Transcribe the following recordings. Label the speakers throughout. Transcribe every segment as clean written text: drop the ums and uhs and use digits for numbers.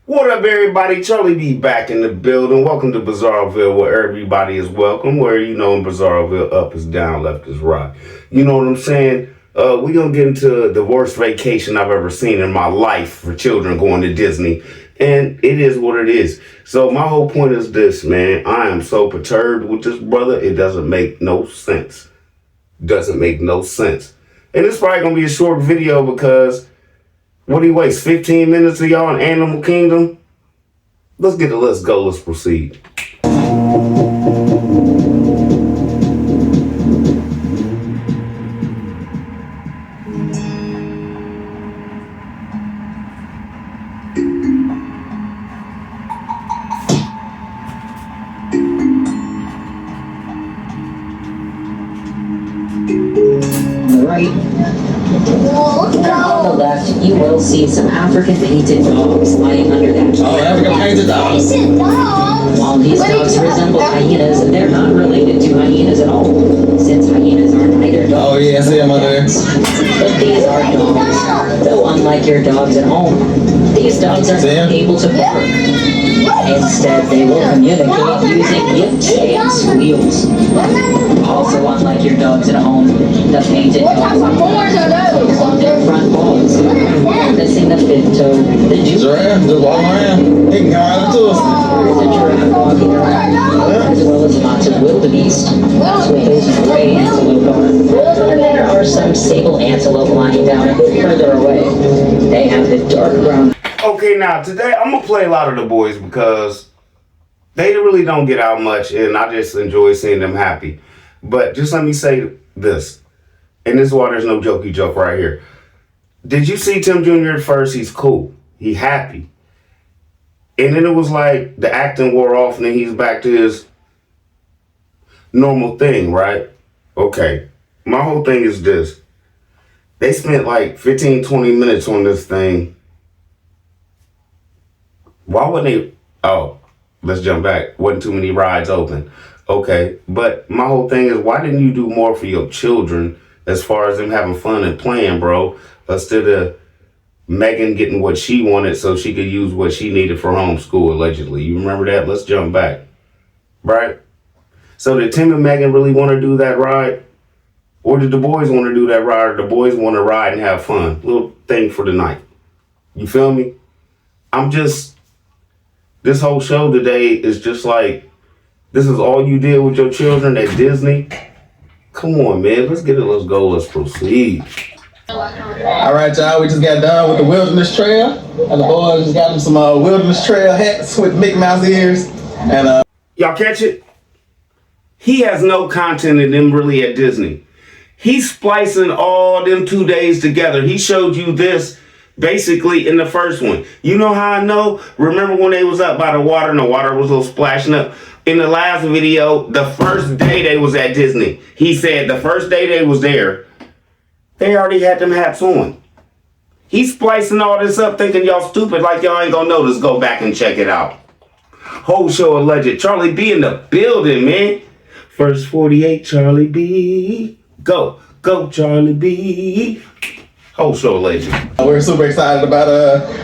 Speaker 1: What up, everybody? Charlie B back in the building. Welcome to Bizarreville, where everybody is welcome. Where in Bizarreville, up is down, left is right. You know what I'm saying? We're gonna get into the worst vacation I've ever seen in my life for children going to Disney. And it is what it is. So my whole point is this, man. I am so perturbed with this brother. It doesn't make no sense. Doesn't make no sense. And it's probably gonna be a short video because what do you waste 15 minutes of y'all in Animal Kingdom? Let's go, let's proceed.
Speaker 2: Right. On the left, you will see some African painted dogs lying under that tree.
Speaker 3: Oh, African painted dogs.
Speaker 2: While these dogs resemble hyenas, they're not related to hyenas at all, since hyenas aren't either dogs.
Speaker 3: Oh yeah, I see them under there.
Speaker 2: But these are dogs, though unlike your dogs at home, these dogs are not able to bark. Instead, they will communicate using gift-shaped squeals. Also, unlike your dogs at home, the painted dogs on their front paws, missing the fifth toe, the
Speaker 3: Giraffe, just walking around. He can come right up to us.
Speaker 2: There is a giraffe walking around, as well as lots of wildebeest. That's what those gray antelope are. And there are some sable antelope lying down further away. They have the dark brown.
Speaker 1: Okay, now today I'm gonna play a lot of the boys because they really don't get out much, and I just enjoy seeing them happy. But just let me say this, and this is why there's no jokey joke right here. Did you see Tim Jr. at first? He's cool, he happy, and then it was like the acting wore off, and then he's back to his normal thing, right? Okay, my whole thing is this: they spent like 15-20 minutes on this thing. Why wouldn't they? Oh, let's jump back. Wasn't too many rides open. Okay, but my whole thing is, why didn't you do more for your children as far as them having fun and playing, bro? Instead of Megan getting what she wanted so she could use what she needed for homeschool, allegedly. You remember that? Let's jump back. Right? So did Tim and Megan really want to do that ride? Or did the boys want to do that ride? Or the boys want to ride and have fun? Little thing for the night. You feel me? This whole show today is just like, this is all you did with your children at Disney? Come on, man. Let's go, let's proceed.
Speaker 3: All right, y'all. We just got done with the Wilderness Trail, and the boys just got them some Wilderness Trail hats with Mickey Mouse ears. And
Speaker 1: y'all catch it? He has no content in them really at Disney. He's splicing all them 2 days together. He showed you this basically in the first one. You know how I know? Remember when they was up by the water and the water was a little splashing up? In the last video, the first day they was at Disney, he said the first day they was there, they already had them hats on. He's splicing all this up thinking y'all stupid like y'all ain't gonna notice. Go back and check it out. Whole show alleged. Charlie B in the building, man. First 48, Charlie B. Go Charlie B. Whole show legend.
Speaker 3: we're super excited about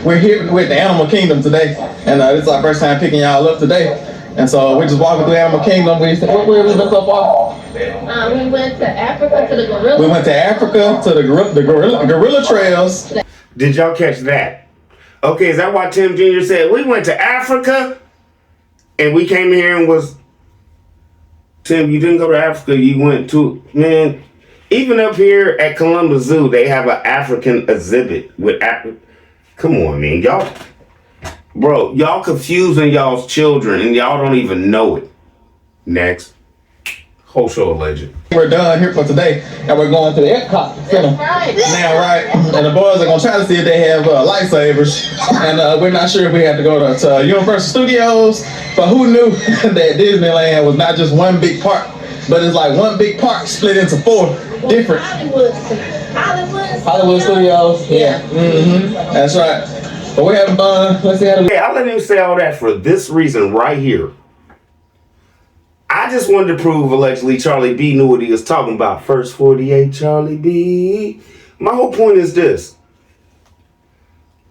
Speaker 3: we're here with the Animal Kingdom today, and this is our first time picking y'all up today. And so we're just walking through Animal Kingdom. Where we been so far?
Speaker 4: We went to Africa to the gorilla.
Speaker 3: We went to Africa to the gorilla trails.
Speaker 1: Did y'all catch that? Okay, is that why Tim Jr. said we went to Africa and we came here and was... Tim, you didn't go to Africa, you went to... Man, even up here at Columbus Zoo, they have an African exhibit with... Come on, man. Y'all... Bro, y'all confusing y'all's children and y'all don't even know it. Next. Whole show legend.
Speaker 3: We're done here for today, and we're going to the Epcot Center now, right? And the boys are gonna try to see if they have lightsabers, and we're not sure if we have to go to Universal Studios. But who knew that Disneyland was not just one big park, but it's like one big park split into four different Hollywood Studios. Yeah, that's right. But we're having fun. Let's see how
Speaker 1: Hey, I let him say all that for this reason right here. I just wanted to prove allegedly Charlie B knew what he was talking about. First 48, Charlie B. My whole point is this.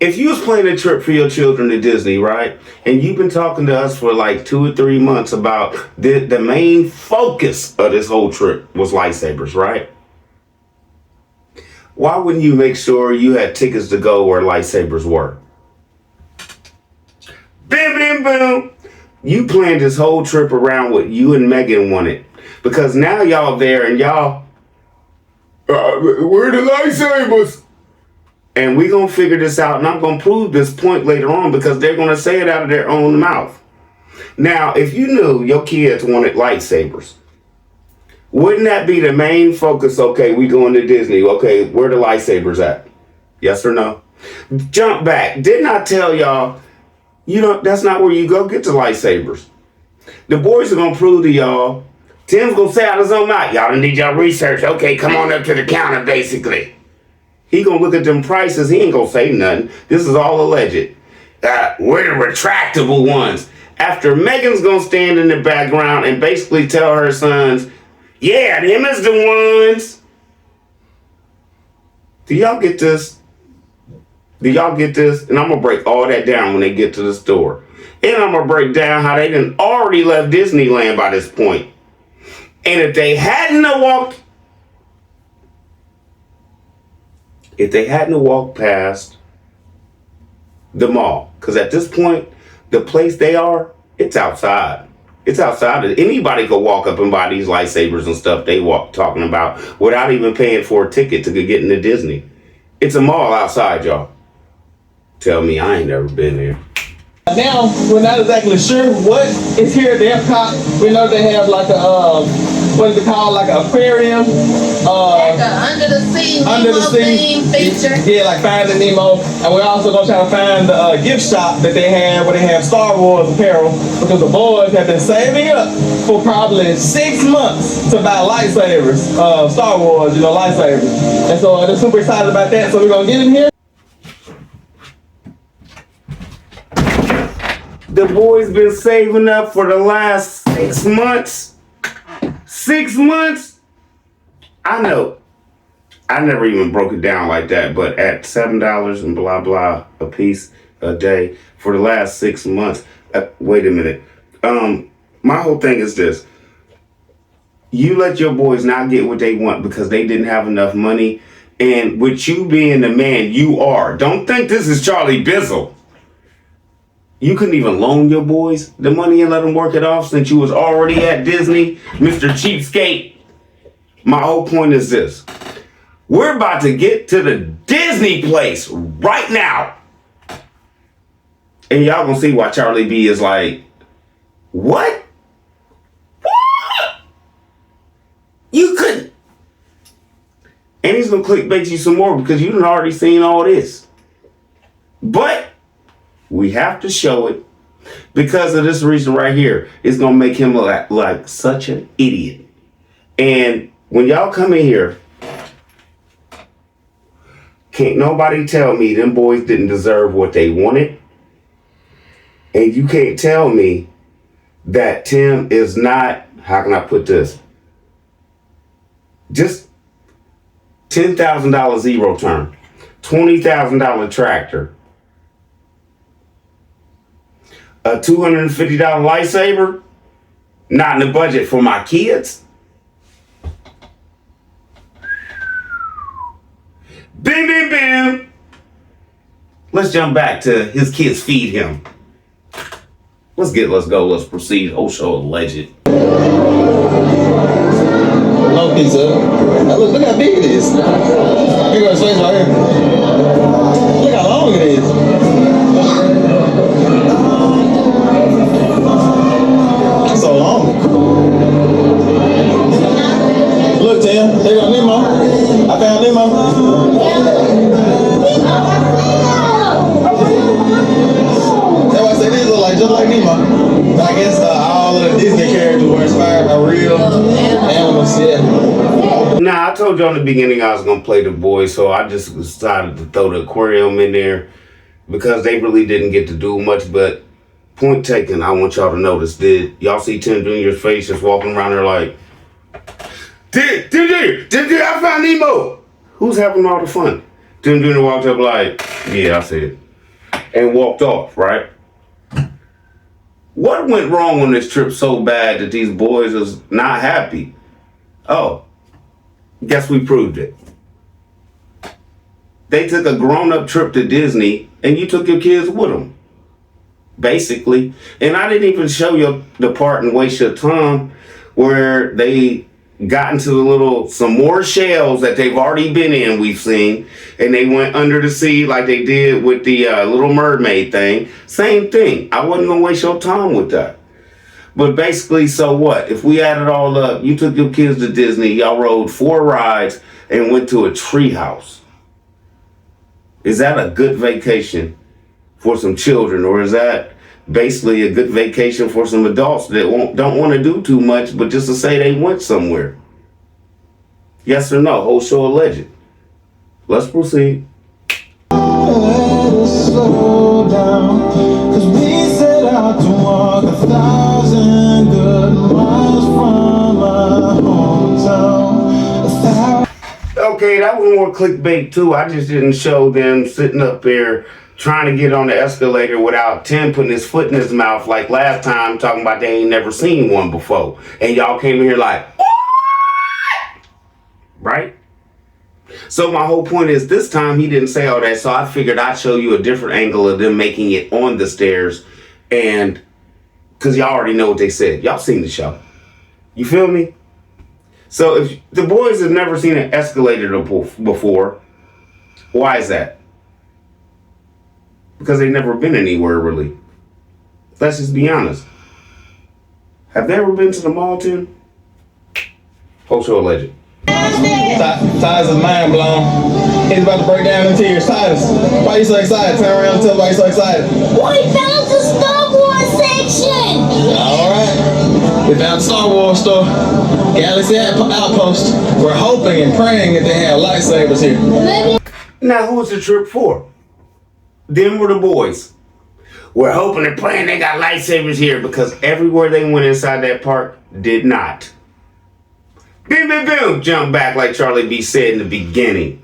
Speaker 1: If you was planning a trip for your children to Disney, right, and you've been talking to us for like 2 or 3 months about the main focus of this whole trip was lightsabers, right? Why wouldn't you make sure you had tickets to go where lightsabers were? Bam, bam, boom. You planned this whole trip around what you and Megan wanted. Because now y'all there and y'all, where the lightsabers? And we gonna figure this out, and I'm gonna prove this point later on because they're gonna say it out of their own mouth. Now, if you knew your kids wanted lightsabers, wouldn't that be the main focus? Okay, we going to Disney. Okay, where the lightsabers at? Yes or no? Jump back. Didn't I tell y'all, that's not where you go get the lightsabers. The boys are gonna prove to y'all. Tim's gonna say out his own mouth, y'all need y'all research. Okay, come on up to the counter, basically. He gonna look at them prices. He ain't gonna say nothing. This is all alleged. We're the retractable ones. After Megan's gonna stand in the background and basically tell her sons, yeah, them is the ones. Do y'all get this? Do y'all get this? And I'm gonna break all that down when they get to the store. And I'm gonna break down how they done already left Disneyland by this point. And if they hadn't walked past the mall, because at this point, the place they are, it's outside. It's outside. Anybody could walk up and buy these lightsabers and stuff they talking about without even paying for a ticket to get into Disney. It's a mall outside, y'all. Tell me I ain't never been there.
Speaker 3: Now, we're not exactly sure what is here at the Epcot. We know they have like a, what is it called, like an aquarium.
Speaker 4: Like a under the sea theme feature.
Speaker 3: Yeah, like Finding Nemo. And we're also going to try to find the gift shop that they have where they have Star Wars apparel, because the boys have been saving up for probably 6 months to buy lightsabers, Star Wars, lightsabers. And so they're super excited about that. So we're going to get in here.
Speaker 1: The boys been saving up for the last 6 months. 6 months? I know. I never even broke it down like that, but at $7 and blah, blah a piece a day for the last 6 months. Wait a minute. My whole thing is this. You let your boys not get what they want because they didn't have enough money. And with you being the man you are, don't think this is Charlie Bizzle. You couldn't even loan your boys the money and let them work it off since you was already at Disney, Mr. Cheapskate. My whole point is this. We're about to get to the Disney place right now. And y'all gonna see why Charlie B is like, what? What? You couldn't. And he's gonna clickbait you some more because you done already seen all this. But we have to show it because of this reason right here. It's going to make him look like such an idiot. And when y'all come in here, can't nobody tell me them boys didn't deserve what they wanted. And you can't tell me that Tim is not, how can I put this? Just $10,000 zero turn, $20,000 tractor, a $250 lightsaber, not in the budget for my kids. Bim, bim, bim. Let's jump back to his kids feed him. Let's go, let's proceed. Whole show alleged.
Speaker 3: No pizza. Now look how big it is. Look at his face right here. Look how long it is. So long. Look, Tim, there go Nemo. I found Nemo. That's why I said these look like just like Nemo. But I guess all of the Disney characters were inspired by real animals. Yeah.
Speaker 1: Nah, I told you in the beginning I was gonna play the boys, so I just decided to throw the aquarium in there because they really didn't get to do much, but point taken, I want y'all to notice. Did y'all see Tim Jr.'s face just walking around there like, Tim Jr., I found Nemo. Who's having all the fun? Tim Jr. walked up like, yeah, I see it. and walked off, right? What went wrong on this trip so bad that these boys is not happy? Oh, guess we proved it. They took a grown-up trip to Disney and you took your kids with them. Basically. And I didn't even show you the part and waste your time where they got into some more shells that they've already been in, we've seen, and they went under the sea like they did with the Little Mermaid thing. Same thing. I wasn't gonna waste your time with that. But basically, so what? If we add it all up, you took your kids to Disney, y'all rode 4 rides and went to a tree house. Is that a good vacation for some children, or is that basically a good vacation for some adults that don't want to do too much, but just to say they went somewhere? Yes or no? Whole show alleged. Let's proceed.
Speaker 5: Slow down, 'cause we set out to walk 1,000 good miles from our hometown.
Speaker 1: Okay, that was more clickbait too. I just didn't show them sitting up there trying to get on the escalator without Tim putting his foot in his mouth like last time, talking about they ain't never seen one before. And y'all came in here like, what? Right? So my whole point is this time he didn't say all that, so I figured I'd show you a different angle of them making it on the stairs, and because y'all already know what they said. Y'all seen the show. You feel me? So if the boys have never seen an escalator before, why is that? Because they've never been anywhere really. Let's just be honest. Have they ever been to the mall, Tim? Whole show alleged.
Speaker 3: Tyus is mind blown. He's about to break down in tears. Tyus, why you so excited? Turn around and tell me why you so excited.
Speaker 4: We found the Star Wars section!
Speaker 3: Alright. We found Star Wars store. Galaxy Outpost. We're hoping and praying that they have lightsabers here.
Speaker 4: Maybe.
Speaker 1: Now who's the trip for? Them were the boys. We're hoping and praying they got lightsabers here, because everywhere they went inside that park did not. Boom, boom, boom, jump back like Charlie B said in the beginning.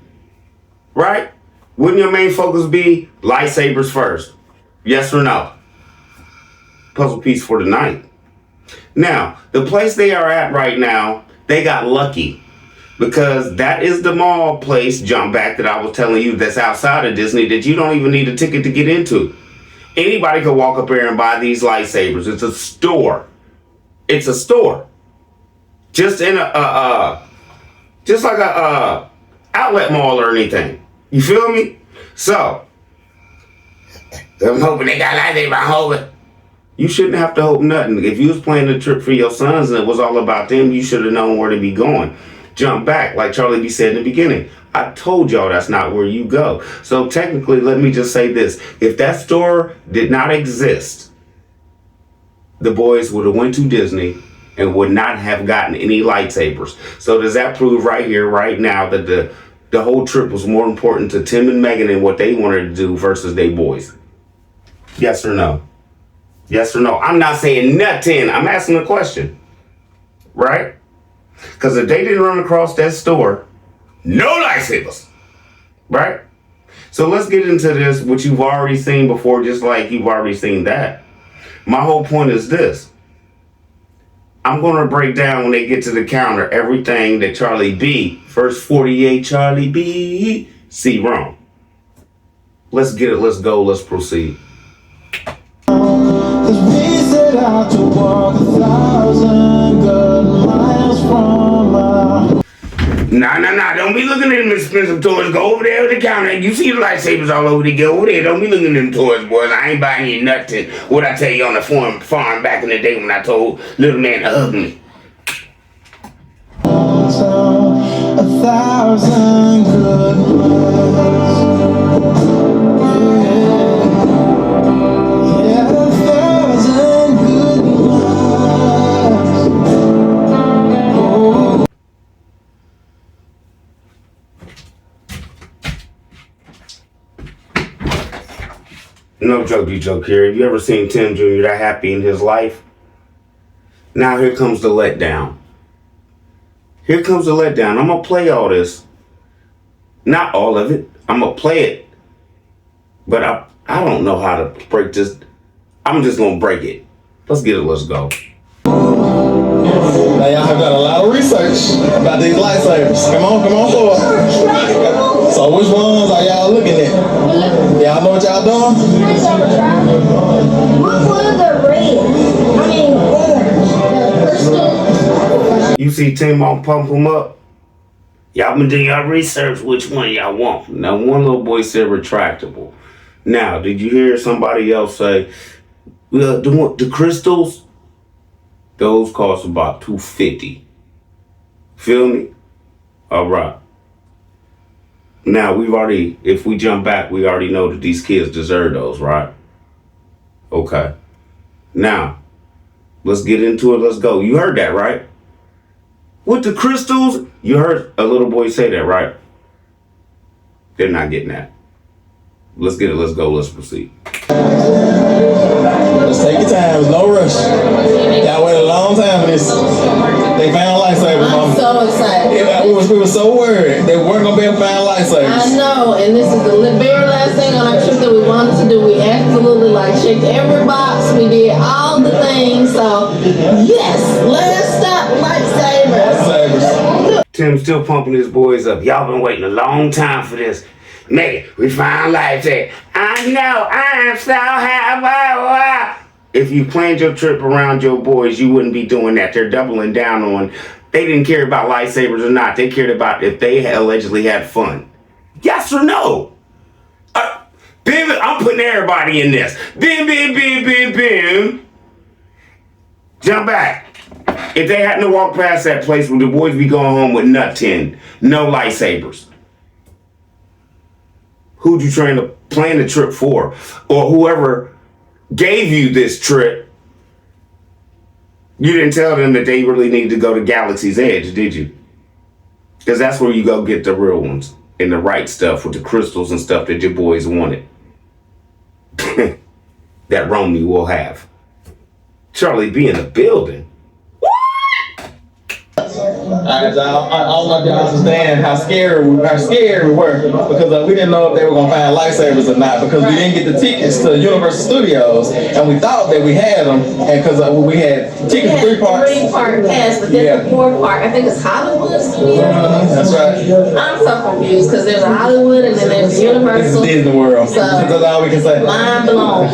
Speaker 1: Right? Wouldn't your main focus be lightsabers first? Yes or no? Puzzle piece for tonight. Now, the place they are at right now, they got lucky. Because that is the mall place, jump back, that I was telling you that's outside of Disney that you don't even need a ticket to get into. Anybody could walk up here and buy these lightsabers. It's a store. It's a store. Just in just like a outlet mall or anything. You feel me? So, I'm hoping they got lightsabers. I'm hoping. You shouldn't have to hope nothing. If you was planning a trip for your sons and it was all about them, you should have known where to be going. Jump back, like Charlie B said in the beginning. I told y'all that's not where you go. So technically, let me just say this. If that store did not exist, the boys would have went to Disney and would not have gotten any lightsabers. So does that prove right here, right now, that the whole trip was more important to Tim and Megan and what they wanted to do versus they boys? Yes or no? Yes or no? I'm not saying nothing. I'm asking a question. Right? Because if they didn't run across that store, no lightsabers. Right? So let's get into this, which you've already seen before, just like you've already seen that. My whole point is this. I'm going to break down when they get to the counter everything that Charlie B, first 48 Charlie B, see wrong. Let's get it. Let's go. Let's proceed.
Speaker 5: 'Cause we set out to walk 1,000 good miles from our.
Speaker 1: Nah. Don't be looking at them expensive toys. Go over there to the counter. You see the lightsabers all over the go over there. Don't be looking at them toys, boys. I ain't buying you nothing. What I tell you on the farm back in the day when I told little man to hug me.
Speaker 5: 1,000 good miles. Yeah, 1,000 good miles. Oh.
Speaker 1: No jokey joke here. Have you ever seen Tim Jr. that happy in his life? Now here comes the letdown. Here comes the letdown. I'm going to play all this. Not all of it. I'm going to play it. But I don't know how to break this. I'm just gonna break it. Let's get it. Let's go.
Speaker 3: Now y'all have done a lot of research about these lightsabers. Come on forward. So which ones are y'all looking at? Y'all know what y'all doing?
Speaker 4: What was the red? I mean, orange. The crystal.
Speaker 1: You see Tim on pump them up? Y'all been doing y'all research which one y'all want. Now one little boy said retractable. Now, did you hear somebody else say, well, the crystals, those cost about $250. Feel me? All right. Now, if we jump back, we already know that these kids deserve those, right? Okay. Now, let's get into it. Let's go. You heard that, right? With the crystals, you heard a little boy say that, right? They're not getting that. Let's get it. Let's go. Let's proceed.
Speaker 3: Let's take your time. There's no rush. Y'all waited a long time for this. They found lightsabers,
Speaker 4: I'm
Speaker 3: mama.
Speaker 4: so excited.
Speaker 3: We were so worried they weren't gonna be able to find lightsabers.
Speaker 4: I know, and this is the very last thing on our trip that we wanted to do. We absolutely checked every box. We did all the things. So yes, let's stop lightsabers.
Speaker 1: Tim's still pumping his boys up. Y'all been waiting a long time for this. Megan, we found lightsabers. I know, I'm so happy. If you planned your trip around your boys, you wouldn't be doing that. They're doubling down on, they didn't care about lightsabers or not. They cared about if they allegedly had fun. Yes or no? I'm putting everybody in this. Bim. Jump back. If they hadn't walked past that place, would the boys be going home with nut tin? No lightsabers. Who'd you plan the trip for? Or whoever gave you this trip, you didn't tell them that they really need to go to Galaxy's Edge, did you? Because that's where you go get the real ones and the right stuff with the crystals and stuff that your boys wanted. That Romy will have. Charlie be in the building.
Speaker 3: Alright, so I don't know if y'all understand how scared we were because we didn't know if they were gonna find lightsabers or not because we didn't get the tickets to Universal Studios and we thought that we had them and because we had tickets for 3 parts.
Speaker 4: 3-part pass, but then the 4th part, I think it's Hollywood Studios.
Speaker 3: That's right.
Speaker 4: I'm so confused because there's a Hollywood and then there's
Speaker 3: This
Speaker 4: Universal.
Speaker 3: is Disney World.
Speaker 4: So,
Speaker 3: That's all we can say.
Speaker 4: mind blown.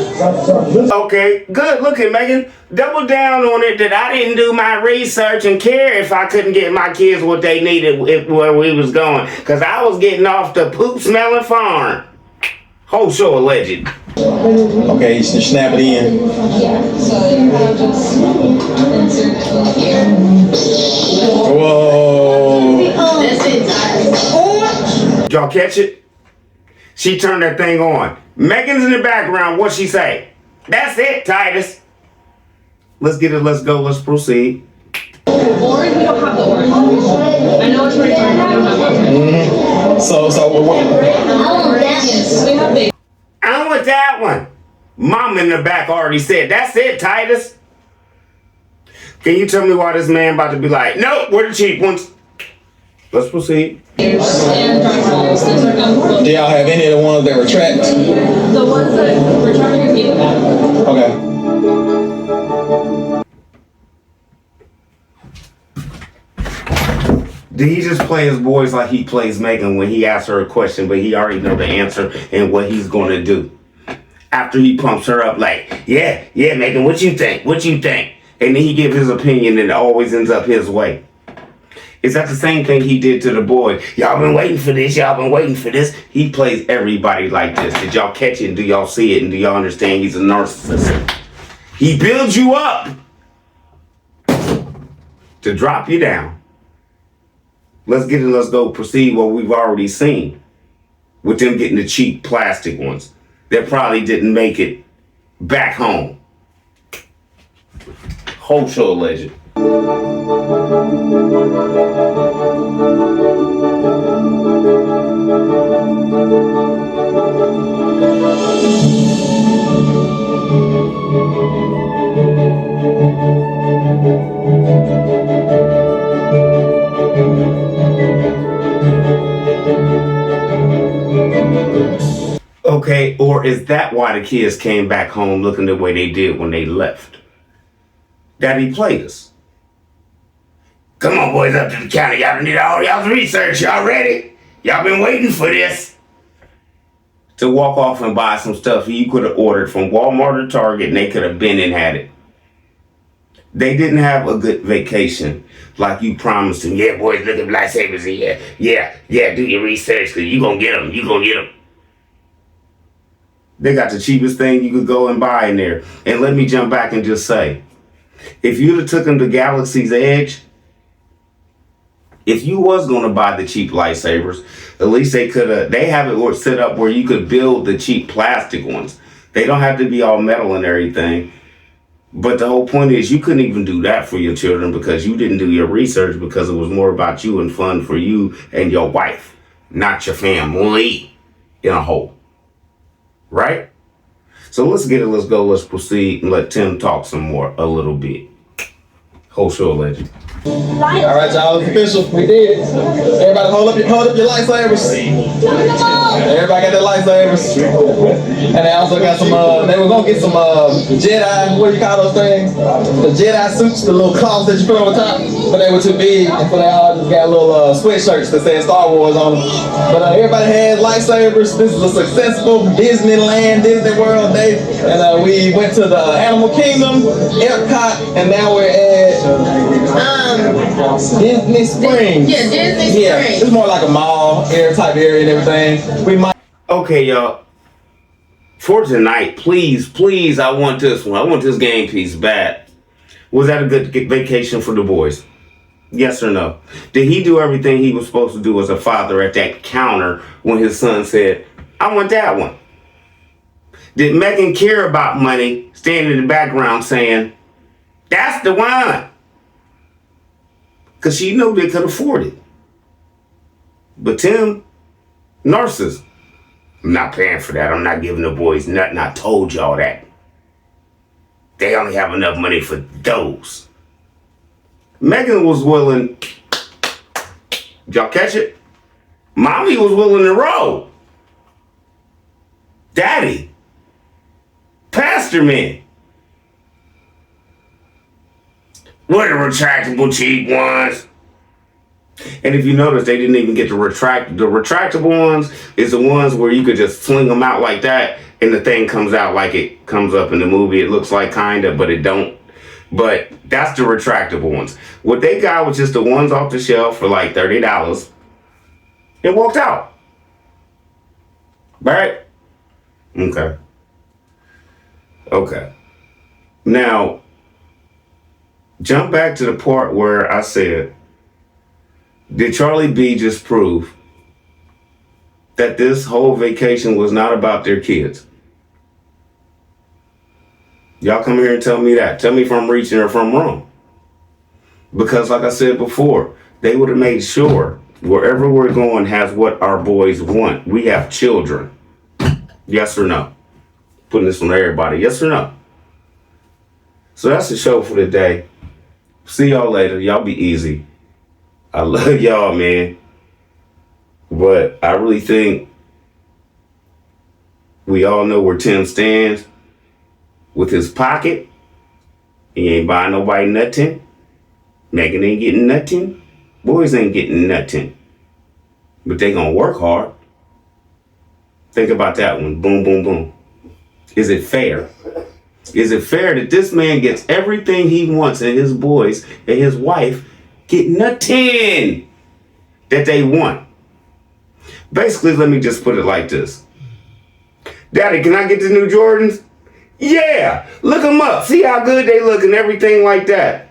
Speaker 1: Okay, good looking, Megan. Double down on it that I didn't do my research and care if I couldn't get my kids what they needed where we was going. Because I was getting off the poop-smelling farm. Whole show alleged.
Speaker 3: Okay, you should snap it in. Whoa.
Speaker 4: That's it, guys.
Speaker 1: Y'all catch it? She turned that thing on. Megan's in the background. What she say? That's it, Titus. Let's get it. Let's go. Let's proceed.
Speaker 6: Orange, we don't have the orange. I know it's pretty hard, but we don't have one.
Speaker 3: So what?
Speaker 6: Yes, we have big.
Speaker 1: I want that one. Mom in the back already said, that's it, Titus. Can you tell me why this man about to be like, nope, we're the cheap ones? Let's proceed.
Speaker 6: And dry balls. Those are gum.
Speaker 3: Do y'all have any of the ones that retract?
Speaker 6: The ones that we're trying to get back.
Speaker 3: Okay.
Speaker 1: Did he just play his boys like he plays Megan when he asks her a question, but he already know the answer and what he's going to do? After he pumps her up like, yeah, Megan, what you think? What you think? And then he gives his opinion and it always ends up his way. Is that the same thing he did to the boy? Y'all been waiting for this. Y'all been waiting for this. He plays everybody like this. Did y'all catch it? And do y'all see it? And do y'all understand he's a narcissist? He builds you up to drop you down. Let's get it. Let's go proceed what we've already seen with them getting the cheap plastic ones that probably didn't make it back home. Whole show legend. Okay, or is that why the kids came back home looking the way they did when they left? Daddy played us. Come on, boys, up to the counter. Y'all did all y'all's research. Y'all ready? Y'all been waiting for this. To walk off and buy some stuff you could have ordered from Walmart or Target, and they could have been and had it. They didn't have a good vacation like you promised them. Yeah, boys, look at lightsabers. Yeah, do your research, because you gonna get them. You gonna get them. They got the cheapest thing you could go and buy in there. And let me jump back and just say, if you'd have took them to Galaxy's Edge, if you was going to buy the cheap lightsabers, at least they have it set up where you could build the cheap plastic ones. They don't have to be all metal and everything. But the whole point is you couldn't even do that for your children because you didn't do your research, because it was more about you and fun for you and your wife, not your family in a whole. Right? So let's go, let's proceed and let Tim talk some more a little bit. Whole show legend.
Speaker 3: All right, y'all, it's official. We did. Everybody hold up your lightsabers. Everybody got their lightsabers. And they also got some, they were gonna get some Jedi, what do you call those things? The Jedi suits, the little cloths that you put on the top, but they were too big, and so they all just got little sweatshirts that said Star Wars on them. But everybody had lightsabers. This is a successful Disneyland, Disney World day. And we went to the Animal Kingdom, Epcot, and now we're at Disney Springs.
Speaker 4: Yeah, Disney Springs.
Speaker 3: Yeah, it's more like a mall, air type area and everything. We might.
Speaker 1: Okay, y'all. For tonight, please, I want this one. I want this game piece bad. Was that a good vacation for the boys? Yes or no? Did he do everything he was supposed to do as a father at that counter when his son said, I want that one? Did Megan care about money, standing in the background saying, that's the one? Because she knew they could afford it. But Tim, nurses, I'm not paying for that. I'm not giving the boys nothing. I told y'all that. They only have enough money for those. Megan was willing. Did y'all catch it? Mommy was willing to roll. Daddy, pastor man. What the retractable cheap ones? And if you notice, they didn't even get the retractable ones is the ones where you could just fling them out like that and the thing comes out like it comes up in the movie. It looks like kinda, but it don't. But that's the retractable ones. What they got was just the ones off the shelf for like $30 and walked out. Right? Okay. Now, jump back to the part where I said, did Charlie B just prove that this whole vacation was not about their kids? Y'all come here and tell me that. Tell me if I'm reaching or if I'm wrong. Because like I said before, they would have made sure wherever we're going has what our boys want. We have children. Yes or no? Putting this on everybody. Yes or no? So that's the show for today. See y'all later. Y'all be easy. I love y'all, man. But I really think we all know where Tim stands with his pocket. He ain't buying nobody nothing. Megan ain't getting nothing. Boys ain't getting nothing. But they gonna work hard. Think about that one. Boom, boom, boom. Is it fair? Is it fair that this man gets everything he wants and his boys and his wife get nothing that they want? Basically, let me just put it like this. Daddy, can I get the new Jordans? Yeah, look them up. See how good they look and everything like that.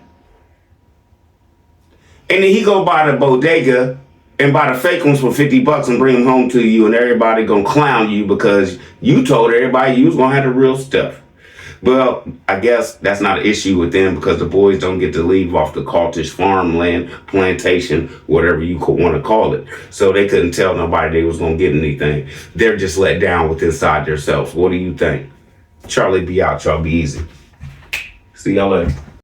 Speaker 1: And then he go by the bodega and buy the fake ones for $50 and bring them home to you, and everybody gonna clown you because you told everybody you was gonna have the real stuff. Well, I guess that's not an issue with them because the boys don't get to leave off the cultish farmland, plantation, whatever you want to call it. So they couldn't tell nobody they was going to get anything. They're just let down with inside themselves. What do you think? Charlie be out. Y'all be easy. See y'all later.